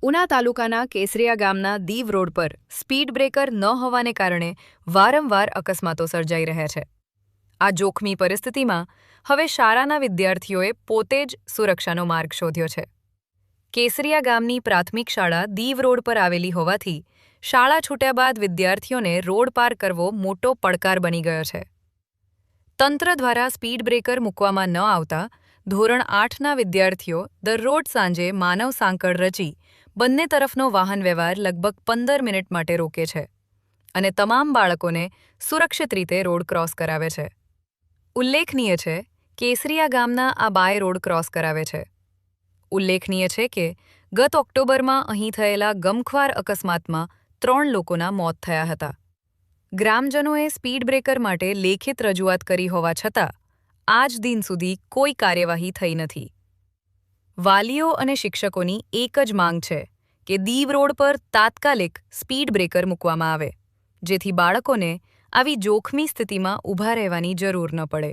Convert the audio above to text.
ઉના તાલુકાના કેસરિયા ગામના દીવ રોડ પર સ્પીડ બ્રેકર ન હોવાને કારણે વારંવાર અકસ્માતો સર્જાઈ રહ્યા છે। આ જોખમી પરિસ્થિતિમાં હવે શાળાના વિદ્યાર્થીઓએ પોતે જ સુરક્ષાનો માર્ગ શોધ્યો છે। કેસરિયા ગામની પ્રાથમિક શાળા દીવ રોડ પર આવેલી હોવાથી શાળા છૂટ્યા બાદ વિદ્યાર્થીઓને રોડ પાર કરવો મોટો પડકાર બની ગયો છે। તંત્ર દ્વારા સ્પીડ બ્રેકર મૂકવામાં ન આવતા ધોરણ 8ના વિદ્યાર્થીઓ દરરોજ સાંજે માનવ સાંકળ રચી બંને તરફનો વાહન વ્યવહાર લગભગ 15 મિનિટ માટે રોકે છે અને તમામ બાળકોને સુરક્ષિત રીતે રોડ ક્રોસ કરાવે છે। ઉલ્લેખનીય છે કેસરિયા ગામના આ બાય રોડ ક્રોસ કરાવે છે। ઉલ્લેખનીય છે કે ગત ઓક્ટોબરમાં અહીં થયેલા ગમખ્વાર અકસ્માતમાં 3 લોકોના મોત થયા હતા। ગ્રામજનોએ સ્પીડ બ્રેકર માટે લેખિત રજૂઆત કરી હોવા છતાં આજ દિન સુધી કોઈ કાર્યવાહી થઈ નથી। વાલીઓ અને શિક્ષકોની એક જ માંગ છે કે દીવ રોડ પર તાત્કાલિક સ્પીડ બ્રેકર મૂકવામાં આવે જેથી બાળકોને આવી જોખમી સ્થિતિમાં ઊભા રહેવાની જરૂર ન પડે।